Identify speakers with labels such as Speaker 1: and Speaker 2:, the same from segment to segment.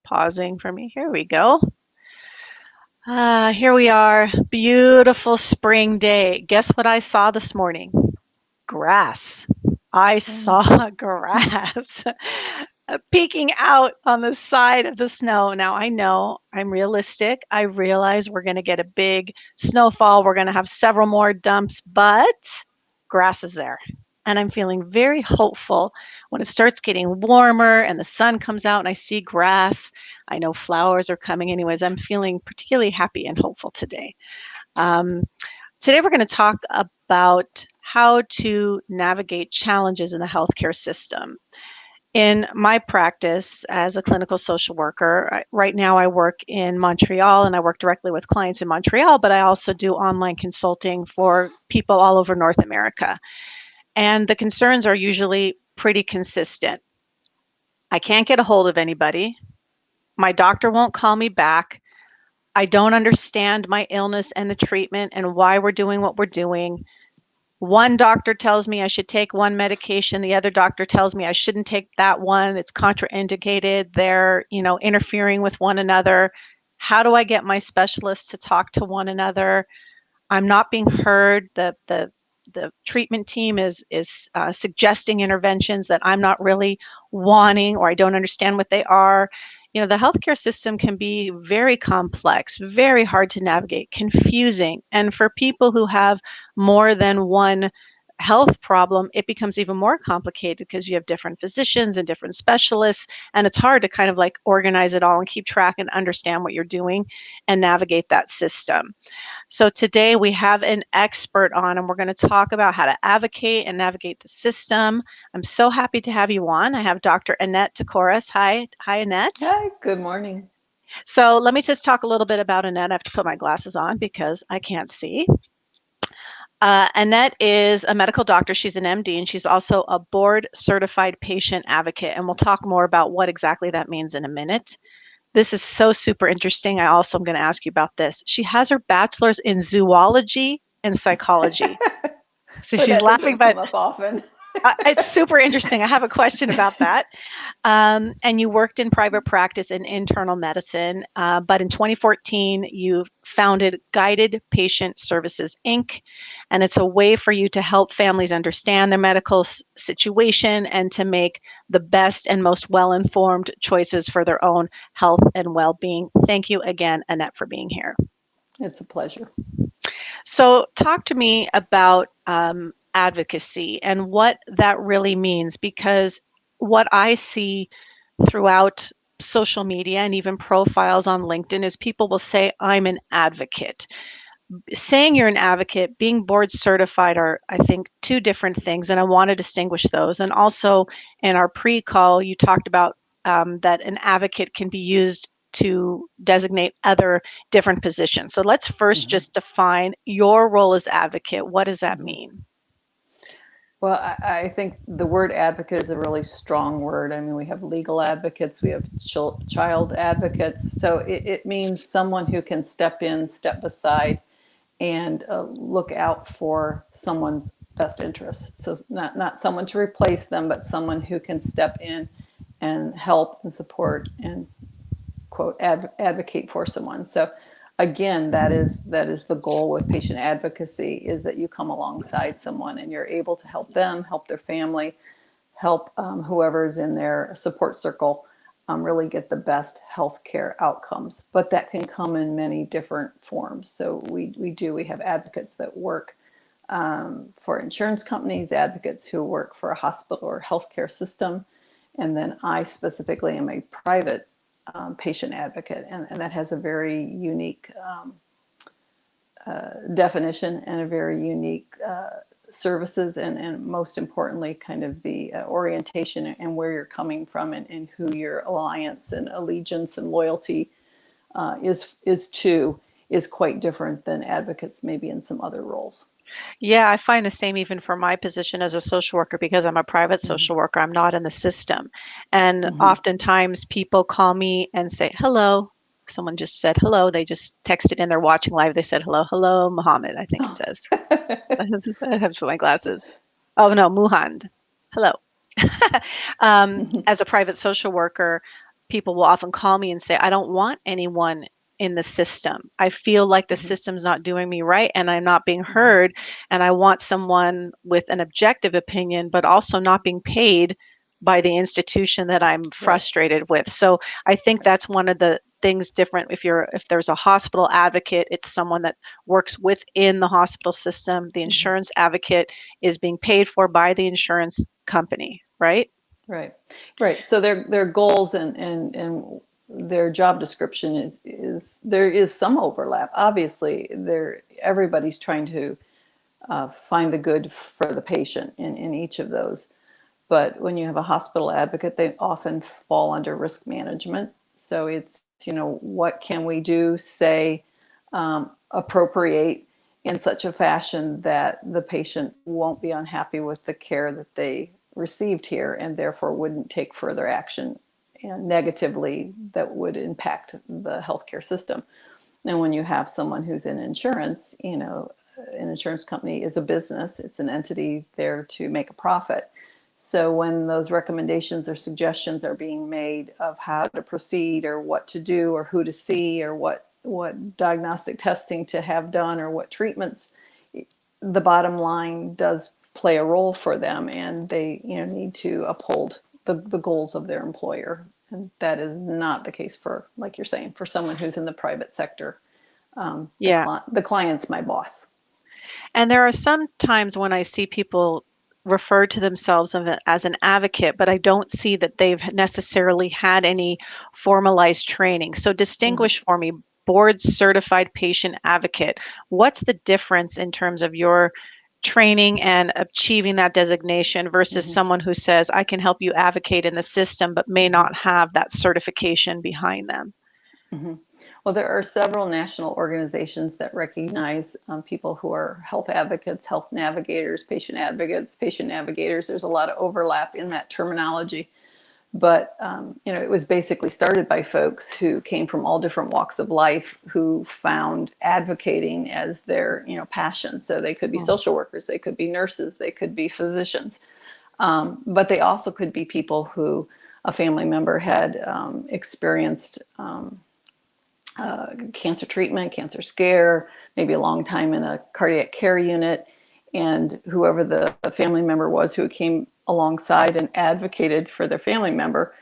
Speaker 1: pausing for me. Here we go. Here we are. Beautiful spring day. Guess what I saw this morning? Grass. I saw grass peeking out on the side of the snow. Now, I know I'm realistic. I realize we're going to get a big snowfall. We're going to have several more dumps, but grass is there. And I'm feeling very hopeful when it starts getting warmer and the sun comes out and I see grass. I know flowers are coming anyways. I'm feeling particularly happy and hopeful today. Um, Today, we're going to talk about how to navigate challenges in the healthcare system. In my practice as a clinical social worker, right now I work in Montreal and I work directly with clients in Montreal, but I also do online consulting for people all over North America. And the concerns are usually pretty consistent. I can't get a hold of anybody. My doctor won't call me back. I don't understand my illness and the treatment and why we're doing what we're doing. One doctor tells me I should take one medication. The other doctor tells me I shouldn't take that one. It's contraindicated. They're, interfering with one another. How do I get my specialists to talk to one another? I'm not being heard. The treatment team is suggesting interventions that I'm not really wanting or I don't understand what they are. The healthcare system can be very complex, very hard to navigate, confusing. And for people who have more than one health problem, it becomes even more complicated because you have different physicians and different specialists. And it's hard to kind of like organize it all and keep track and understand what you're doing and navigate that system. So today we have an expert on, and we're going to talk about how to advocate and navigate the system. I'm so happy to have you on. I have Dr. Annette Torcas. Hi, Annette.
Speaker 2: Hi, good morning.
Speaker 1: So let me just talk a little bit about Annette. I have to put my glasses on because I can't see. Annette is a medical doctor. She's an MD, and she's also a board certified patient advocate. And we'll talk more about what exactly that means in a minute. This is so super interesting. I also am going to ask you about this. She has her bachelor's in zoology and psychology. So she's
Speaker 2: That
Speaker 1: laughing,
Speaker 2: doesn't
Speaker 1: but
Speaker 2: come up often.
Speaker 1: it's super interesting. I have a question about that. And you worked in private practice in internal medicine, but in 2014, you founded Guided Patient Services, Inc., and it's a way for you to help families understand their medical situation and to make the best and most well-informed choices for their own health and well-being. Thank you again, Annette, for being here.
Speaker 2: It's a pleasure.
Speaker 1: So talk to me about advocacy and what that really means, because what I see throughout social media and even profiles on LinkedIn is people will say, I'm an advocate. Saying you're an advocate, being board certified are, I think, two different things, and I want to distinguish those. And also in our pre-call, you talked about that an advocate can be used to designate other different positions. So let's first just define your role as advocate. What does that mean?
Speaker 2: Well, I think the word advocate is a really strong word. I mean, we have legal advocates, we have child advocates. So it means someone who can step in, step beside, and look out for someone's best interests. So not someone to replace them, but someone who can step in and help and support and quote advocate for someone. So again, that is the goal with patient advocacy, is that you come alongside someone and you're able to help them, help their family, help whoever's in their support circle really get the best healthcare outcomes. But that can come in many different forms. So we have advocates that work for insurance companies, advocates who work for a hospital or healthcare system, and then I specifically am a private patient advocate, and that has a very unique definition and a very unique services, and most importantly, kind of the orientation and where you're coming from, and who your alliance and allegiance and loyalty is quite different than advocates maybe in some other roles.
Speaker 1: Yeah, I find the same even for my position as a social worker, because I'm a private social worker. I'm not in the system. And oftentimes people call me and say, hello. Someone just said hello. They just texted in. They're watching live. They said, hello, Muhammad, I think it says. I have to put my glasses. Oh, no, Muhand. Hello. As a private social worker, people will often call me and say, I don't want anyone in the system. I feel like the
Speaker 2: Mm-hmm.
Speaker 1: system's not doing me right and I'm not being
Speaker 2: Mm-hmm.
Speaker 1: heard. And I want someone with an objective opinion, but also not being paid by the institution that I'm
Speaker 2: Right.
Speaker 1: frustrated with. So I think
Speaker 2: Right.
Speaker 1: that's one of the things different. If there's a hospital advocate, it's someone that works within the hospital system. The
Speaker 2: Mm-hmm.
Speaker 1: insurance advocate is being paid for by the insurance company, right?
Speaker 2: Right. Right. So their goals and their job description is there is some overlap. Obviously, everybody's trying to find the good for the patient in each of those. But when you have a hospital advocate, they often fall under risk management. So it's, what can we do, say, appropriate in such a fashion that the patient won't be unhappy with the care that they received here and therefore wouldn't take further action and negatively that would impact the healthcare system. And when you have someone who's in insurance, an insurance company is a business, it's an entity there to make a profit. So when those recommendations or suggestions are being made of how to proceed or what to do or who to see or what diagnostic testing to have done or what treatments, the bottom line does play a role for them, and they need to uphold the goals of their employer. And that is not the case for, like you're saying, for someone who's in the private sector.
Speaker 1: Yeah.
Speaker 2: The client's my boss.
Speaker 1: And there are some times when I see people refer to themselves as an advocate, but I don't see that they've necessarily had any formalized training. So
Speaker 2: Mm-hmm.
Speaker 1: distinguish for me, board certified patient advocate. What's the difference in terms of your training and achieving that designation versus
Speaker 2: Mm-hmm.
Speaker 1: someone who says, I can help you advocate in the system, but may
Speaker 2: Mm-hmm.
Speaker 1: not have that certification behind them?
Speaker 2: Mm-hmm. Well, there are several national organizations that recognize people who are health advocates, health navigators, patient advocates, patient navigators. There's a lot of overlap in that terminology. But, it was basically started by folks who came from all different walks of life who found advocating as their, passion. So they could be
Speaker 1: Mm.
Speaker 2: social workers, they could be nurses, they could be physicians. But they also could be people who a family member had experienced cancer treatment, cancer scare, maybe a long time in a cardiac care unit. And whoever the family member was who came alongside and advocated for their family member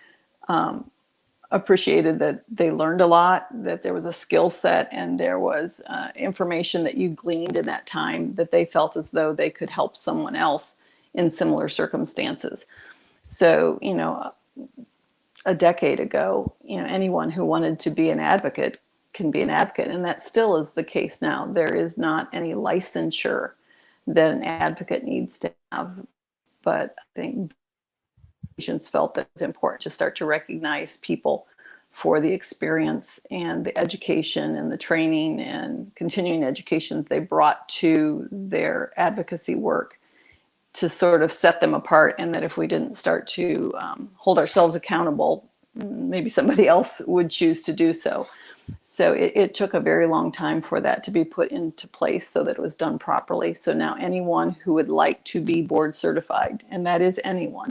Speaker 2: appreciated that they learned a lot, that there was a skill set, and there was information that you gleaned in that time that they felt as though they could help someone else in similar circumstances. So, a decade ago, anyone who wanted to be an advocate can be an advocate, and that still is the case now. There is not any licensure that an advocate needs to have, but I think patients felt that it was important to start to recognize people for the experience and the education and the training and continuing education that they brought to their advocacy work to sort of set them apart, and that if we didn't start to hold ourselves accountable, maybe somebody else would choose to do so. So it took a very long time for that to be put into place so that it was done properly. So now anyone who would like to be board certified, and that is anyone,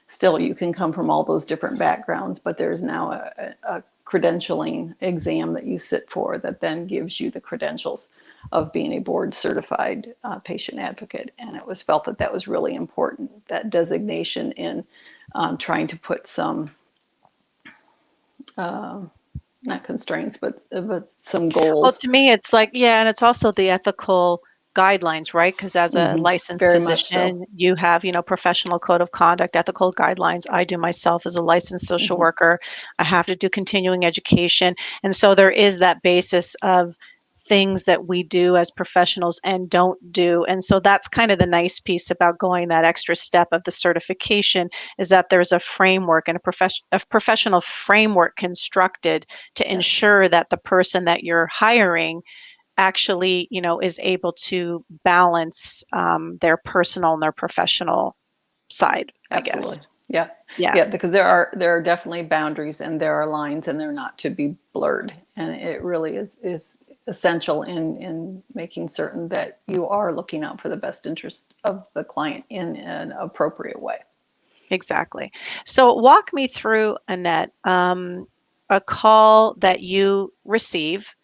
Speaker 2: still you can come from all those different backgrounds, but there's now a credentialing exam that you sit for that then gives you the credentials of being a board certified patient advocate. And it was felt that that was really important, that designation in trying to put some not constraints, but some
Speaker 1: Well,
Speaker 2: goals.
Speaker 1: to me, it's like, yeah, and it's also the ethical guidelines, right? Because as a
Speaker 2: Mm-hmm.
Speaker 1: licensed
Speaker 2: Very much so.
Speaker 1: physician, you have, professional code of conduct, ethical guidelines. I do myself as a licensed social
Speaker 2: Mm-hmm.
Speaker 1: worker. I have to do continuing education. And so there is that basis of things that we do as professionals and don't do. And so that's kind of the nice piece about going that extra step of the certification is that there's a framework and a professional framework constructed to
Speaker 2: Yes,
Speaker 1: ensure that the person that you're hiring actually, is able to balance their personal and their professional side, I
Speaker 2: absolutely.
Speaker 1: guess.
Speaker 2: Yeah,
Speaker 1: Yeah.
Speaker 2: yeah, because there are definitely boundaries and there are lines and they're not to be blurred. And it really is essential in making certain that you are looking out for the best interest of the client in an appropriate way.
Speaker 1: Exactly. So walk me through, Annette, a call that you receive.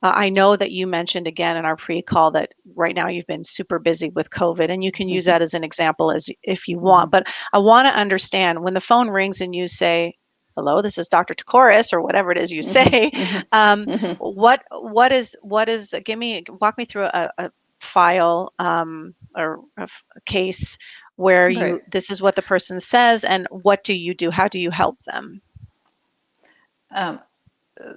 Speaker 1: I know that you mentioned again in our pre-call that right now you've been super busy with COVID, and you can use
Speaker 2: Hmm.
Speaker 1: that as an example as if you
Speaker 2: Hmm.
Speaker 1: want. But I want to understand when the phone rings and you say, "Hello, this is Dr. Torcas," or whatever it is you
Speaker 2: Hmm.
Speaker 1: say.
Speaker 2: Hmm. Hmm.
Speaker 1: What is? Walk me through a file or a case where
Speaker 2: Right.
Speaker 1: this is what the person says, and what do you do? How do you help them?
Speaker 2: Um,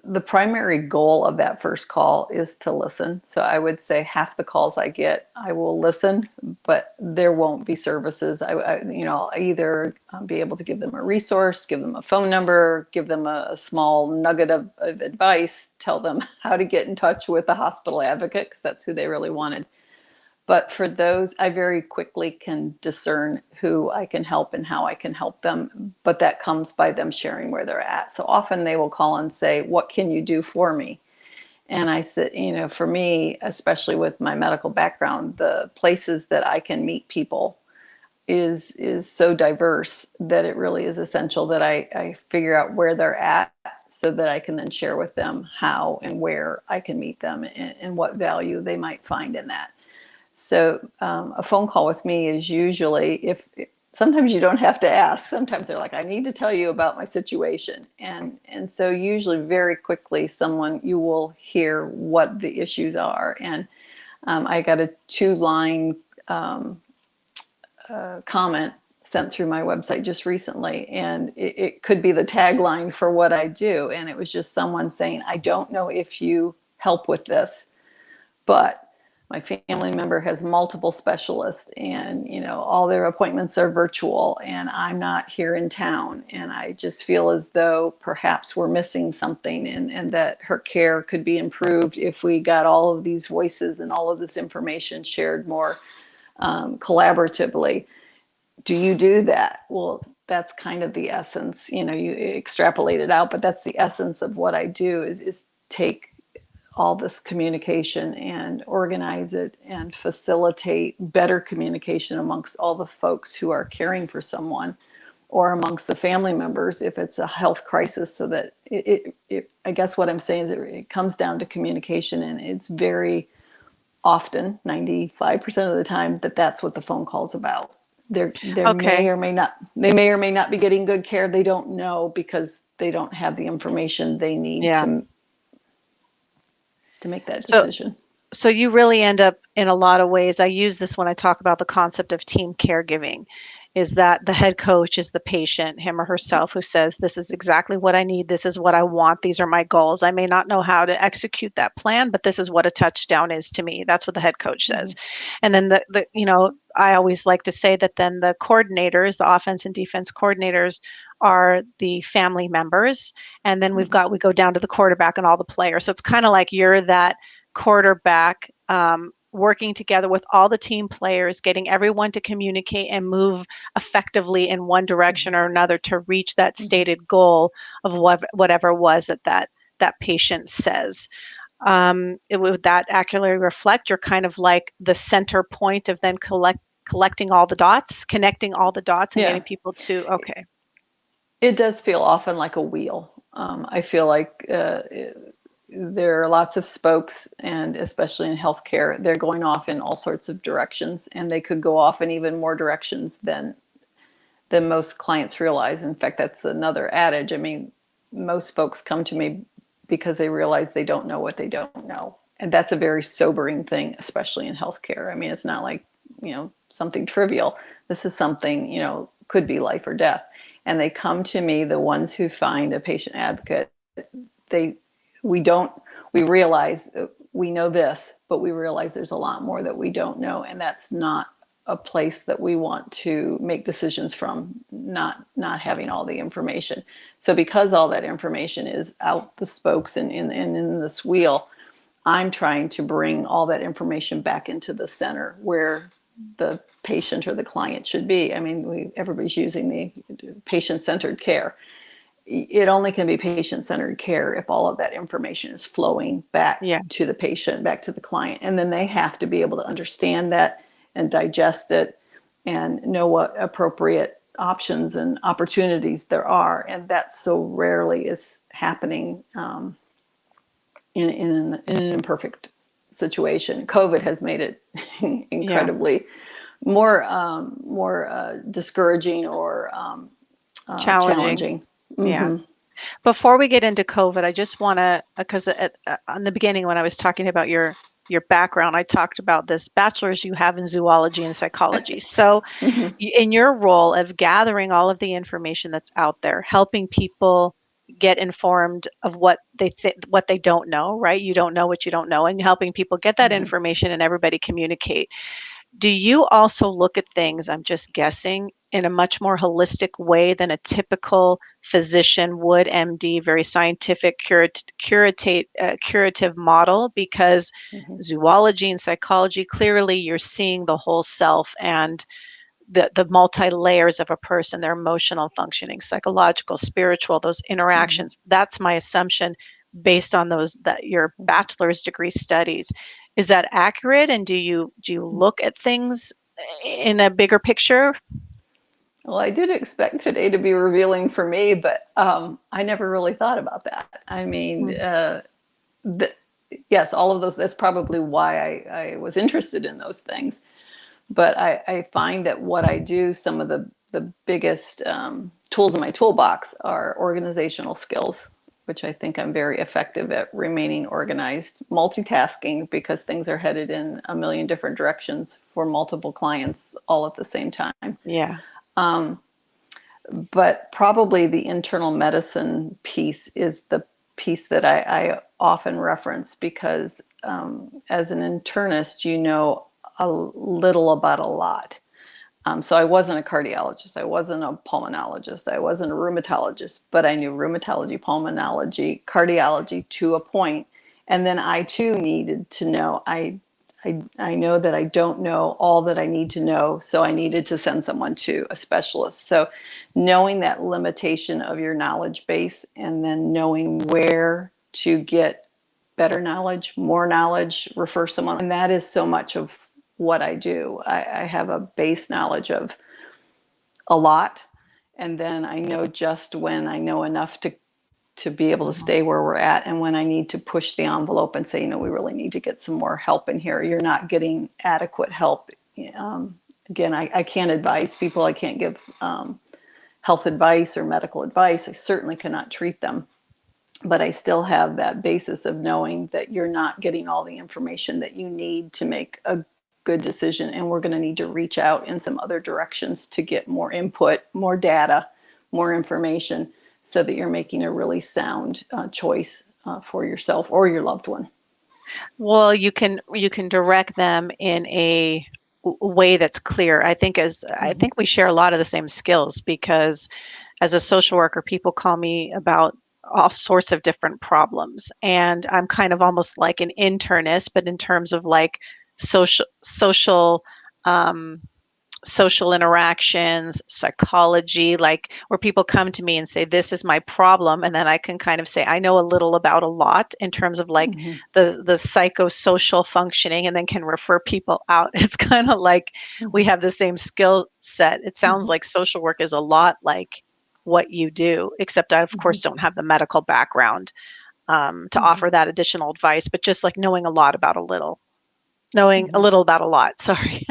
Speaker 2: the primary goal of that first call is to listen. So I would say half the calls I get, I will listen, but there won't be services. I either be able to give them a resource, give them a phone number, give them a small nugget of advice, tell them how to get in touch with the hospital advocate, because that's who they really wanted. But for those, I very quickly can discern who I can help and how I can help them. But that comes by them sharing where they're at. So often they will call and say, "What can you do for me?" And I said, for me, especially with my medical background, the places that I can meet people is so diverse that it really is essential that I figure out where they're at so that I can then share with them how and where I can meet them, and what value they might find in that. So a phone call with me is usually, if sometimes you don't have to ask. Sometimes they're like, "I need to tell you about my situation," and so usually very quickly someone you will hear what the issues are. And I got a 2-line comment sent through my website just recently, and it could be the tagline for what I do. And it was just someone saying, "I don't know if you help with this, but my family member has multiple specialists, and all their appointments are virtual, and I'm not here in town, and I just feel as though perhaps we're missing something, and that her care could be improved if we got all of these voices and all of this information shared more collaboratively. Do you do that?" Well, that's kind of the essence. You extrapolate it out, but that's the essence of what I do, is take all this communication and organize it and facilitate better communication amongst all the folks who are caring for someone, or amongst the family members if it's a health crisis. So that I guess what I'm saying is it comes down to communication, and it's very often, 95% of the time, that's what the phone call's about. There may
Speaker 1: Okay.
Speaker 2: or may not, they may or may not be getting good care. They don't know because they don't have the information they need
Speaker 1: Yeah.
Speaker 2: to make that
Speaker 1: So
Speaker 2: decision.
Speaker 1: So you really end up in a lot of ways. I use this when I talk about the concept of team caregiving, is that the head coach is the patient, him or herself, who says, "This is exactly what I need. This is what I want. These are my goals. I may not know how to execute that plan, but this is what a touchdown is to me." That's what the head coach says.
Speaker 2: Mm-hmm.
Speaker 1: And then I always like to say that then the coordinators, the offense and defense coordinators, are the family members. And then
Speaker 2: Mm-hmm.
Speaker 1: we go down to the quarterback and all the players. So it's kind of like you're that quarterback, working together with all the team players, getting everyone to communicate and move effectively in one direction or another to reach that
Speaker 2: Mm-hmm.
Speaker 1: stated goal of whatever it was that patient says. Would that accurately reflect? You're kind of like the center point of then collecting all the dots, connecting all the dots, and
Speaker 2: Yeah,
Speaker 1: getting people to okay.
Speaker 2: it does feel often like a wheel. I feel like there are lots of spokes, and especially in healthcare, they're going off in all sorts of directions, and they could go off in even more directions than most clients realize. In fact, that's another adage. I mean, most folks come to me because they realize they don't know what they don't know. And that's a very sobering thing, especially in healthcare. I mean, it's not like, something trivial. This is something, could be life or death. And they come to me, the ones who find a patient advocate, they, we don't, we realize we know this, but we realize there's a lot more that we don't know. And that's not a place that we want to make decisions from, not having all the information. So because all that information is out the spokes and in this wheel, I'm trying to bring all that information back into the center where the patient or the client should be. I mean, everybody's using the patient-centered care. It only can be patient-centered care if all of that information is flowing back
Speaker 1: Yeah.
Speaker 2: to the patient, back to the client. And then they have to be able to understand that and digest it and know what appropriate options and opportunities there are, and that so rarely is happening in an imperfect situation. COVID has made it
Speaker 1: Yeah.
Speaker 2: incredibly more discouraging or
Speaker 1: Challenging.
Speaker 2: challenging.
Speaker 1: Yeah.
Speaker 2: Hmm.
Speaker 1: Before we get into COVID, I just want to, because in the beginning when I was talking about your background, I talked about this bachelor's you have in zoology and psychology. So,
Speaker 2: Hmm.
Speaker 1: in your role of gathering all of the information that's out there, helping people get informed of what they don't know, right? You don't know what you don't know, and helping people get that
Speaker 2: Hmm.
Speaker 1: information and everybody communicate. Do you also look at things, I'm just guessing, in a much more holistic way than a typical physician would, MD, very scientific, curative model? Because
Speaker 2: Hmm.
Speaker 1: zoology and psychology, clearly you're seeing the whole self and the multi layers of a person, their emotional functioning, psychological, spiritual, those
Speaker 2: Hmm.
Speaker 1: interactions. That's my assumption based on those that your bachelor's degree studies. Is that accurate? And do you look at things in a bigger picture?
Speaker 2: Well, I did expect today to be revealing for me, but I never really thought about that. I mean,
Speaker 1: Mm.
Speaker 2: the, yes, all of those. That's probably why I was interested in those things. But I find that what I do, some of the biggest tools in my toolbox are organizational skills, which I think I'm very effective at remaining organized, multitasking because things are headed in a million different directions for multiple clients all at the same time.
Speaker 1: Yeah.
Speaker 2: But probably the internal medicine piece is the piece that I often reference because as an internist, you know a little about a lot. So I wasn't a cardiologist, I wasn't a pulmonologist, I wasn't a rheumatologist, but I knew rheumatology, pulmonology, cardiology to a point. And then I too needed to know. I know that I don't know all that I need to know, so I needed to send someone to a specialist. So knowing that limitation of your knowledge base and then knowing where to get better knowledge, more knowledge, refer someone. And that is so much of what I do. I have a base knowledge of a lot, and then I know just when I know enough to be able to
Speaker 1: Mhm.
Speaker 2: stay where we're at, and when I need to push the envelope and say, you know, we really need to get some more help in here. You're not getting adequate help. Again, I can't advise people. I can't give health advice or medical advice. I certainly cannot treat them, but I still have that basis of knowing that you're not getting all the information that you need to make a good decision. And we're going to need to reach out in some other directions to get more input, more data, more information so that you're making a really sound choice for yourself or your loved one.
Speaker 1: Well, you can direct them in a way that's clear. I
Speaker 2: Mm-hmm.
Speaker 1: think we share a lot of the same skills because as a social worker, people call me about all sorts of different problems. And I'm kind of almost like an internist, but in terms of like social um, social interactions, psychology, like where people come to me and say, this is my problem. And then I can kind of say, I know a little about a lot in terms of like
Speaker 2: Mm-hmm.
Speaker 1: the psychosocial functioning and then can refer people out. It's kind of like we have the same skill set. It sounds
Speaker 2: Mm-hmm.
Speaker 1: like social work is a lot like what you do, except I, of
Speaker 2: Mm-hmm.
Speaker 1: course, don't have the medical background to
Speaker 2: Mm-hmm.
Speaker 1: offer that additional advice, but just like knowing a lot about a little, knowing a
Speaker 2: Mm-hmm.
Speaker 1: little about a lot. Sorry.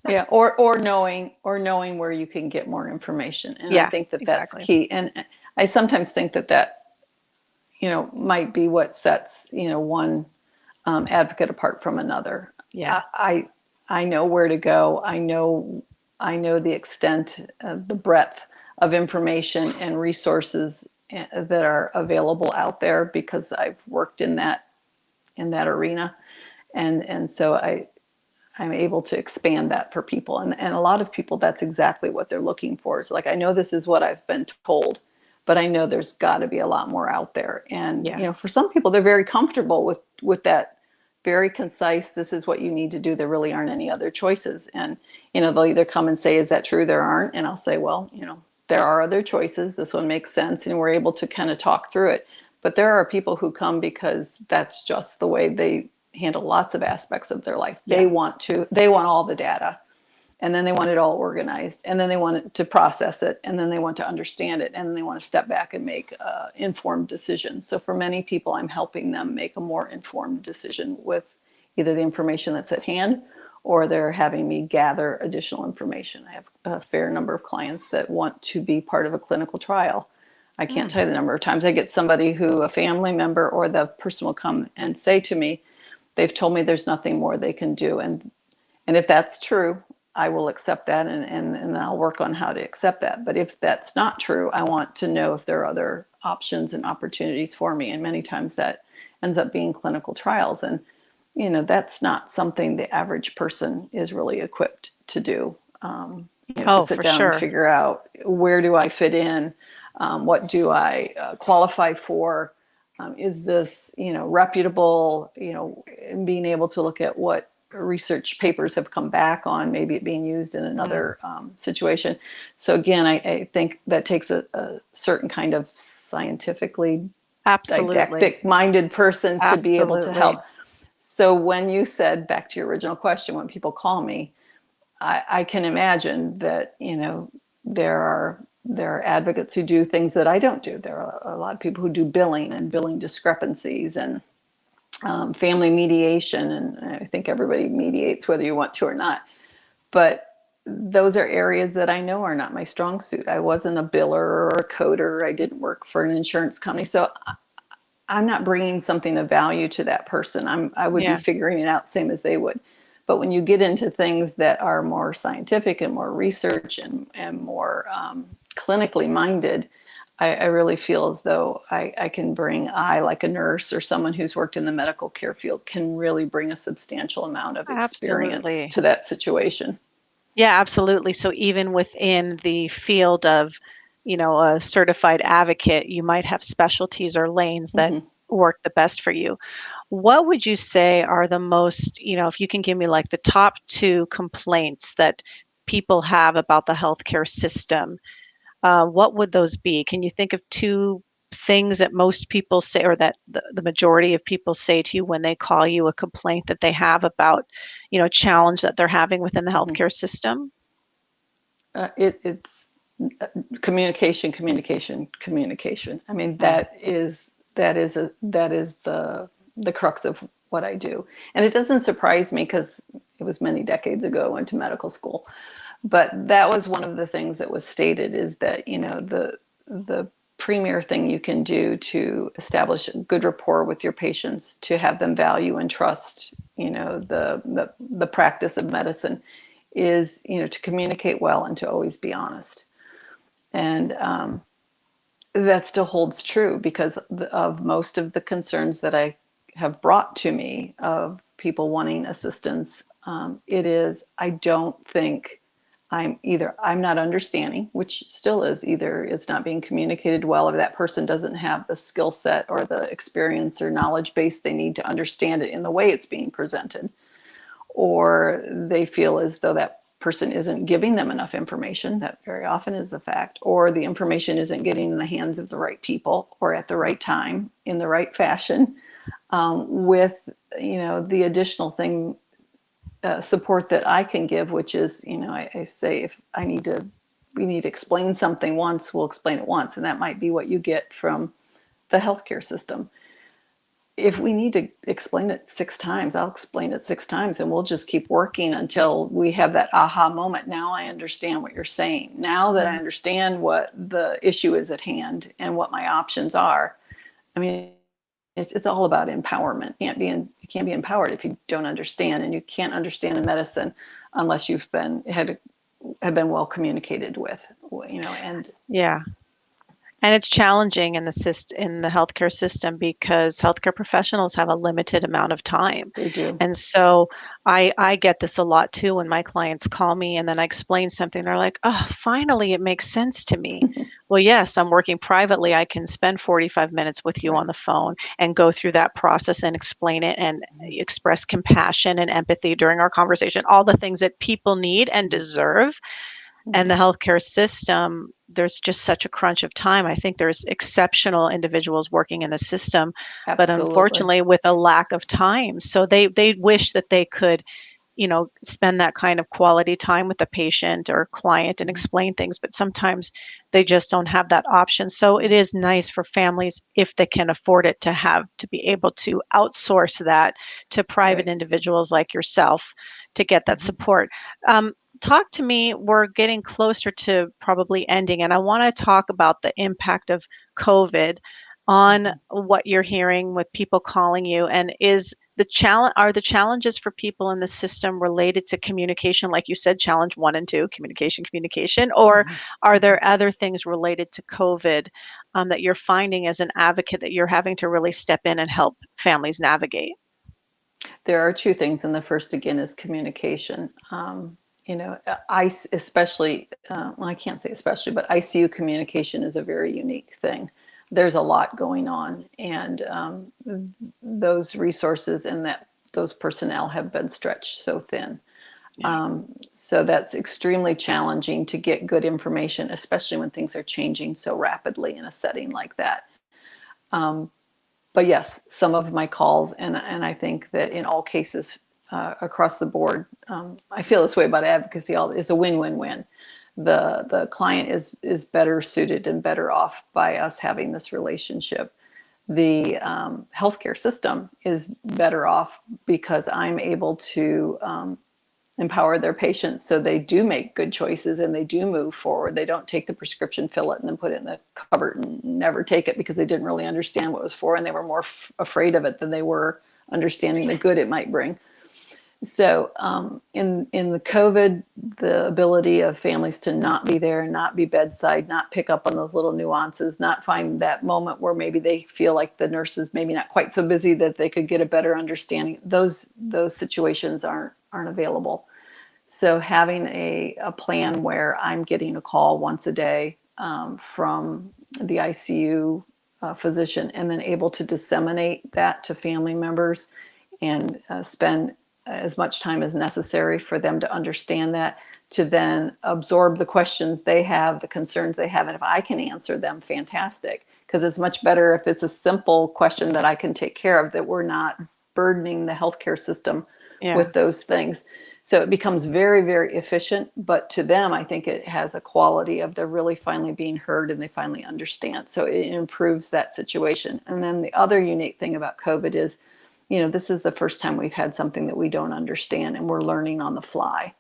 Speaker 2: Yeah, or knowing where you can get more information, and I
Speaker 1: Yeah,
Speaker 2: think that that's
Speaker 1: exactly.
Speaker 2: key. And I sometimes think that might be what sets one advocate apart from another.
Speaker 1: Yeah.
Speaker 2: I know where to go. I know the extent, the breadth of information and resources that are available out there because I've worked in that arena, and so I'm able to expand that for people. And a lot of people, that's exactly what they're looking for. So like, I know this is what I've been told, but I know there's got to be a lot more out there. And,
Speaker 1: Yeah.
Speaker 2: for some people, they're very comfortable with that very concise, this is what you need to do. There really aren't any other choices. And, they'll either come and say, is that true? There aren't. And I'll say, well, there are other choices. This one makes sense. And we're able to kind of talk through it. But there are people who come because that's just the way they handle lots of aspects of their life. They
Speaker 1: Yeah.
Speaker 2: want all the data. and then they want it all organized, and then they want it to process it, and then they want to understand it, and then they want to step back and make informed decisions. So for many people, I'm helping them make a more informed decision with either the information that's at hand, or they're having me gather additional information. I have a fair number of clients that want to be part of a clinical trial. I can't tell you the number of times I get somebody who, a family member or the person, will come and say to me, they've told me there's nothing more they can do. And if that's true, I will accept that, and I'll work on how to accept that. But if that's not true, I want to know if there are other options and opportunities for me. And many times that ends up being clinical trials. And, that's not something the average person is really equipped to do. To sit down and figure out, where do I fit in? What do I qualify for? Is this, reputable, and being able to look at what research papers have come back on, maybe it being used in another situation. So again, I think that takes a certain kind of scientifically didactic-minded person to be able to help. So when you said, back to your original question, when people call me, I can imagine that, there are advocates who do things that I don't do. There are a lot of people who do billing and billing discrepancies and family mediation. And I think everybody mediates whether you want to or not. But those are areas that I know are not my strong suit. I wasn't a biller or a coder. I didn't work for an insurance company. So I'm not bringing something of value to that person. I would be figuring it out same as they would. But when you get into things that are more scientific and more research and more clinically minded, I really feel as though I can bring, like a nurse or someone who's worked in the medical care field, can really bring a substantial amount of experience to that situation.
Speaker 1: Yeah, absolutely. So even within the field of, a certified advocate, you might have specialties or lanes that work the best for you. What would you say are the most, if you can give me like the top 2 complaints that people have about the healthcare system, what would those be? Can you think of 2 things that most people say, or that the majority of people say to you when they call you a complaint that they have about, a challenge that they're having within the healthcare system?
Speaker 2: It's communication. I mean, that is the crux of what I do. And it doesn't surprise me, because it was many decades ago I went to medical school. But that was one of the things that was stated, is that, the premier thing you can do to establish a good rapport with your patients, to have them value and trust, the practice of medicine, is, to communicate well and to always be honest. And that still holds true, because of most of the concerns that I have brought to me of people wanting assistance. It is, I don't think I'm not understanding, which still is, either it's not being communicated well, or that person doesn't have the skill set or the experience or knowledge base they need to understand it in the way it's being presented, or they feel as though that person isn't giving them enough information. That very often is the fact, or the information isn't getting in the hands of the right people or at the right time in the right fashion, with the additional thing, support that I can give, which is, I say, if we need to explain something once, we'll explain it once, and that might be what you get from the healthcare system. If we need to explain it 6 times, I'll explain it 6 times, and we'll just keep working until we have that aha moment. Now I understand what you're saying. Now that I understand what the issue is at hand and what my options are. I mean, it's all about empowerment. You can't be empowered if you don't understand, and you can't understand in medicine unless you've have been well communicated with, and
Speaker 1: And it's challenging in the healthcare system, because healthcare professionals have a limited amount of time.
Speaker 2: They do.
Speaker 1: And so I get this a lot too, when my clients call me and then I explain something, they're like, oh, finally it makes sense to me. Well, yes, I'm working privately. I can spend 45 minutes with you on the phone and go through that process and explain it and express compassion and empathy during our conversation, all the things that people need and deserve. And the healthcare system, there's just such a crunch of time. I think there's exceptional individuals working in the system, but unfortunately with a lack of time. So they wish that they could, spend that kind of quality time with the patient or client and explain things, but sometimes they just don't have that option. So it is nice for families, if they can afford it, to be able to outsource that to private
Speaker 2: Right.
Speaker 1: individuals like yourself to get that support. Talk to me, we're getting closer to probably ending, and I want to talk about the impact of COVID on what you're hearing with people calling you. And are the challenges for people in the system related to communication, like you said, challenge 1 and 2, communication, or are there other things related to COVID that you're finding as an advocate that you're having to really step in and help families navigate?
Speaker 2: There are two things, and the first again is communication. I especially, well, I can't say especially, but ICU communication is a very unique thing. There's a lot going on, and those resources and those personnel have been stretched so thin.
Speaker 1: Yeah.
Speaker 2: So that's extremely challenging to get good information, especially when things are changing so rapidly in a setting like that. But yes, some of my calls, and I think that in all cases across the board, I feel this way about advocacy. Is a win-win-win. The client is better suited and better off by us having this relationship. The healthcare system is better off because I'm able to empower their patients so they do make good choices and they do move forward. They don't take the prescription, fill it, and then put it in the cupboard and never take it because they didn't really understand what it was for, and they were more afraid of it than they were understanding the good it might bring. So in the COVID, the ability of families to not be there, not be bedside, not pick up on those little nuances, not find that moment where maybe they feel like the nurse is maybe not quite so busy that they could get a better understanding. Those situations aren't available. So having a plan where I'm getting a call once a day from the ICU physician, and then able to disseminate that to family members and spend as much time as necessary for them to understand that, to then absorb the questions they have, the concerns they have. And if I can answer them, fantastic, because it's much better if it's a simple question that I can take care of, that we're not burdening the healthcare system with those things. So it becomes very, very efficient. But to them, I think it has a quality of they're really finally being heard and they finally understand. So it improves that situation. And then the other unique thing about COVID is, this is the first time we've had something that we don't understand, and we're learning on the fly.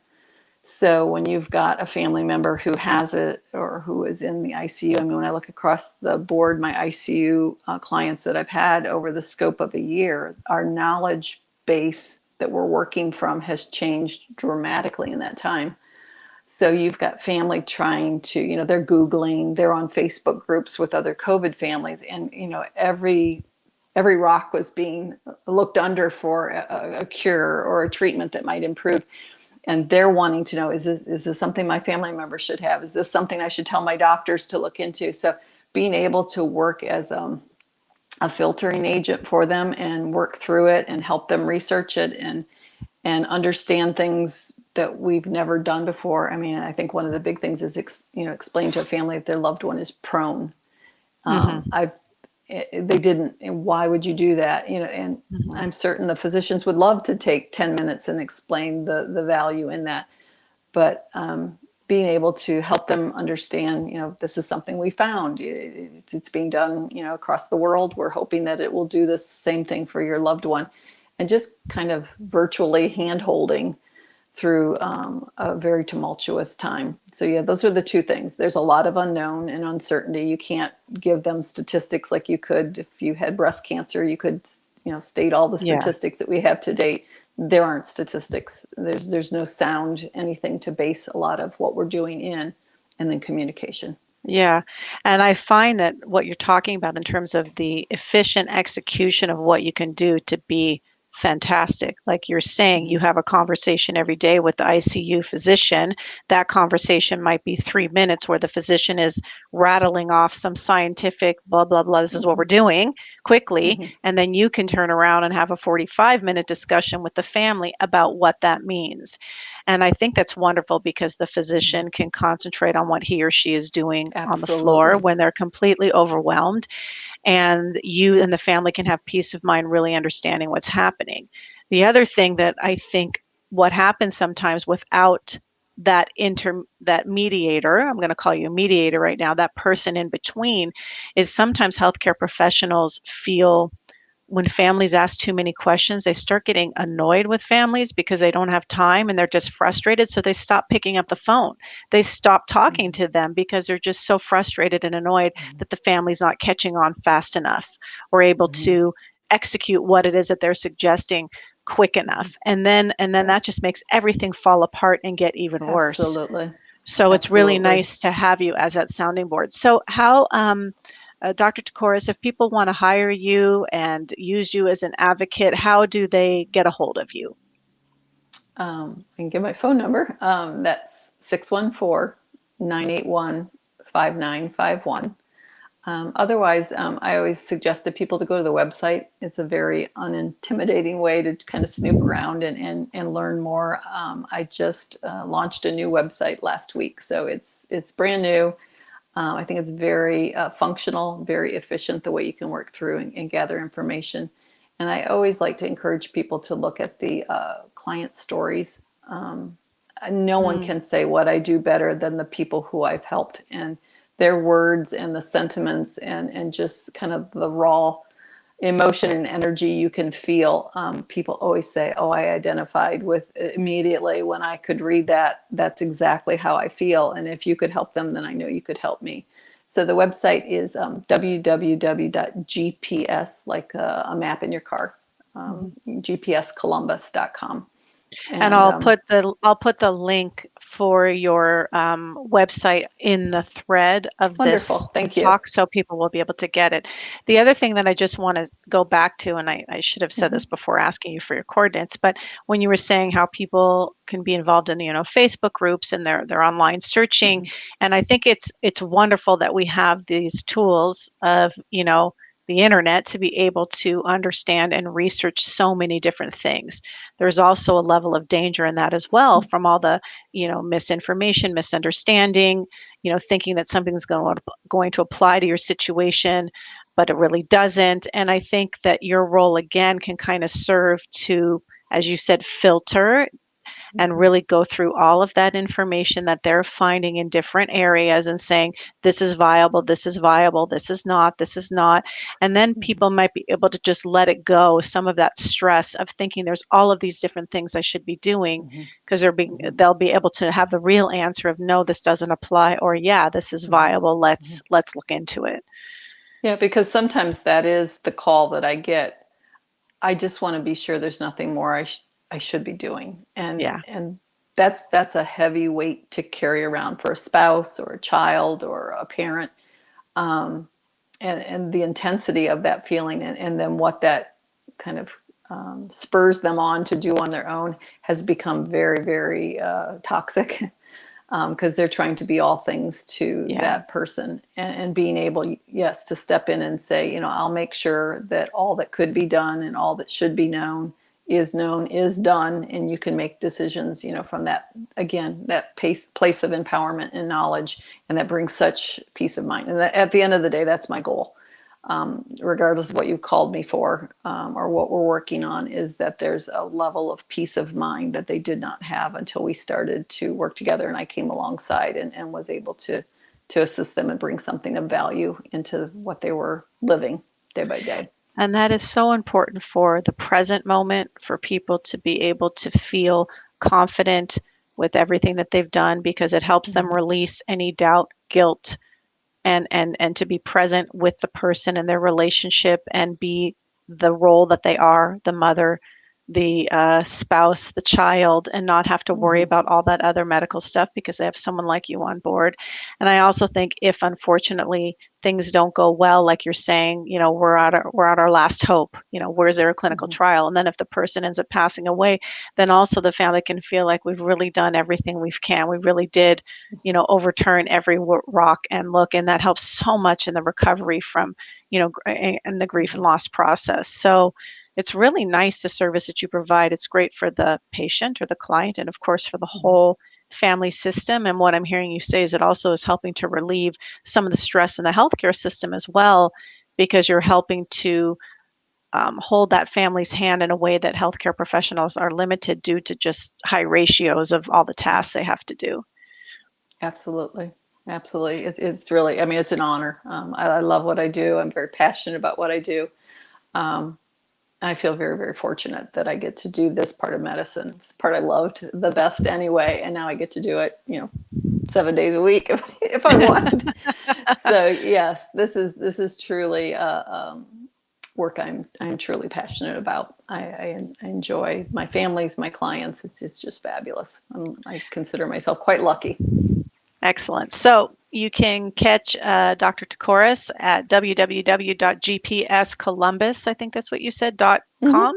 Speaker 2: So when you've got a family member who has it or who is in the ICU, I mean, when I look across the board, my ICU clients that I've had over the scope of a year, our knowledge base that we're working from has changed dramatically in that time. So you've got family trying to, they're Googling, they're on Facebook groups with other COVID families, and, every rock was being looked under for a cure or a treatment that might improve. And they're wanting to know, is this something my family members should have? Is this something I should tell my doctors to look into? So being able to work as a filtering agent for them and work through it and help them research it and understand things that we've never done before. I mean, I think one of the big things is, explain to a family that their loved one is prone. They didn't, and why would you do that? And I'm certain the physicians would love to take 10 minutes and explain the value in that. But being able to help them understand, this is something we found. It's being done, across the world. We're hoping that it will do the same thing for your loved one. And just kind of virtually hand-holding through a very tumultuous time. So yeah, those are the two things. There's a lot of unknown and uncertainty. You can't give them statistics like you could if you had breast cancer. You could, state all the statistics that we have to date. There aren't statistics. There's no sound, anything to base a lot of what we're doing in, and then communication.
Speaker 1: Yeah. And I find that what you're talking about in terms of the efficient execution of what you can do to be fantastic. Like you're saying, you have a conversation every day with the ICU physician. That conversation might be 3 minutes where the physician is rattling off some scientific blah, blah, blah. This is what we're doing quickly. And then you can turn around and have a 45-minute discussion with the family about what that means. And I think that's wonderful because the physician can concentrate on what he or she is doing on the floor when they're completely overwhelmed. And you and the family can have peace of mind really understanding what's happening. The other thing that I think what happens sometimes without that mediator, I'm going to call you a mediator right now, that person in between, is sometimes healthcare professionals feel when families ask too many questions, they start getting annoyed with families because they don't have time and they're just frustrated. So they stop picking up the phone. They stop talking to them because they're just so frustrated and annoyed that the family's not catching on fast enough or able to execute what it is that they're suggesting quick enough. And then that just makes everything fall apart and get even worse.
Speaker 2: Absolutely.
Speaker 1: So it's really
Speaker 2: Absolutely.
Speaker 1: nice to have you as that sounding board. So how, Dr. Torcas, if people want to hire you and use you as an advocate, how do they get a hold of you?
Speaker 2: I can give my phone number. That's 614-981-5951. Otherwise, I always suggest to people to go to the website. It's a very unintimidating way to kind of snoop around and learn more. I just launched a new website last week, so it's brand new. I think it's very functional, very efficient, the way you can work through and gather information. And I always like to encourage people to look at the client stories. No one
Speaker 1: Mm,
Speaker 2: can say what I do better than the people who I've helped, and their words and the sentiments and just kind of the raw emotion and energy you can feel. People always say, "Oh, I identified with immediately when I could read that. That's exactly how I feel. And if you could help them, then I know you could help me." So the website is www.gps, like a map in your car, gpscolumbus.com.
Speaker 1: And
Speaker 2: And
Speaker 1: I'll put the link for your website in the thread of this
Speaker 2: wonderful. Thank you.
Speaker 1: talk so people will be able to get it. The other thing that I just want to go back to, and I should have said
Speaker 2: Mhm,
Speaker 1: this before asking you for your coordinates, but when you were saying how people can be involved in, Facebook groups and they're online searching,
Speaker 2: mhm,
Speaker 1: and I think it's wonderful that we have these tools of, the internet to be able to understand and research so many different things. There's also a level of danger in that as well from all the, misinformation, misunderstanding, thinking that something's going to apply to your situation, but it really doesn't. And I think that your role again can kind of serve to, as you said, filter and
Speaker 2: mhm,
Speaker 1: really go through all of that information that they're finding in different areas and saying, this is viable, this is viable, this is not, this is not. And then
Speaker 2: mhm,
Speaker 1: people might be able to just let it go, some of that stress of thinking there's all of these different things I should be doing,
Speaker 2: mhm,
Speaker 1: because
Speaker 2: mhm,
Speaker 1: they'll be able to have the real answer of no, this doesn't apply, or yeah, this is
Speaker 2: mhm,
Speaker 1: viable.
Speaker 2: mhm.
Speaker 1: Let's look into it.
Speaker 2: Yeah, because sometimes that is the call that I get. I just want to be sure there's nothing more I should be doing,
Speaker 1: Yeah.
Speaker 2: and that's a heavy weight to carry around for a spouse or a child or a parent, um, and the intensity of that feeling, and then what that kind of spurs them on to do on their own has become very, very toxic. Because they're trying to be all things to
Speaker 1: Yeah.
Speaker 2: that person, and being able, yes, to step in and say, I'll make sure that all that could be done and all that should be known, is done, and you can make decisions, from that, again, that place of empowerment and knowledge, and that brings such peace of mind. And that, at the end of the day, that's my goal, regardless of what you called me for, or what we're working on, is that there's a level of peace of mind that they did not have until we started to work together, and I came alongside and was able to assist them and bring something of value into what they were living day by day.
Speaker 1: And that is so important for the present moment, for people to be able to feel confident with everything that they've done, because it helps them
Speaker 2: Mhm,
Speaker 1: release any doubt, guilt, and to be present with the person in their relationship and be the role that they are, the mother, the spouse, the child, and not have to worry
Speaker 2: mhm,
Speaker 1: about all that other medical stuff because they have someone like you on board. And I also think if unfortunately things don't go well, like you're saying, we're at our last hope. Where's there a clinical
Speaker 2: mhm,
Speaker 1: trial? And then if the person ends up passing away, then also the family can feel like we've really done everything we can. We really did, overturn every rock and look, and that helps so much in the recovery from, and the grief and
Speaker 2: mhm,
Speaker 1: loss process. So it's really nice the service that you provide. It's great for the patient or the client, and of course for the
Speaker 2: mhm,
Speaker 1: whole family system. And what I'm hearing you say is it also is helping to relieve some of the stress in the healthcare system as well, because you're helping to hold that family's hand in a way that healthcare professionals are limited due to just high ratios of all the tasks they have to do.
Speaker 2: Absolutely. Absolutely. It's really, I mean, it's an honor. I love what I do. I'm very passionate about what I do. I feel very, very fortunate that I get to do this part of medicine. It's the part I loved the best anyway. And now I get to do it, 7 days a week if I want. So yes, this is truly work I'm truly passionate about. I enjoy my families, my clients. It's just fabulous. I consider myself quite lucky.
Speaker 1: Excellent. So you can catch Dr. Torcas at www.gpscolumbus, I think that's what you said,
Speaker 2: Mm-hmm.
Speaker 1: .com.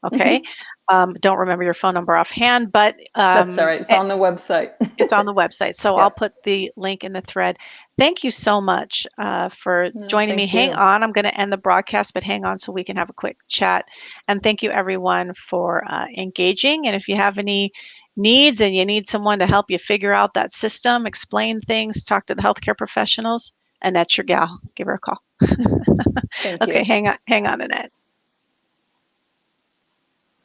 Speaker 1: Okay.
Speaker 2: Mm-hmm.
Speaker 1: Don't remember your phone number offhand, but
Speaker 2: That's all right. It's on the website.
Speaker 1: it's on the website. So I'll
Speaker 2: Yeah.
Speaker 1: put the link in the thread. Thank you so much for
Speaker 2: No,
Speaker 1: joining me.
Speaker 2: thank
Speaker 1: Hang
Speaker 2: you.
Speaker 1: on. I'm going to end the broadcast, but hang on so we can have a quick chat. And thank you, everyone, for engaging. And if you have any needs and you need someone to help you figure out that system, explain things, talk to the healthcare professionals, Annette's your gal. Give her a call.
Speaker 2: Thank
Speaker 1: Okay,
Speaker 2: you.
Speaker 1: hang on, Annette.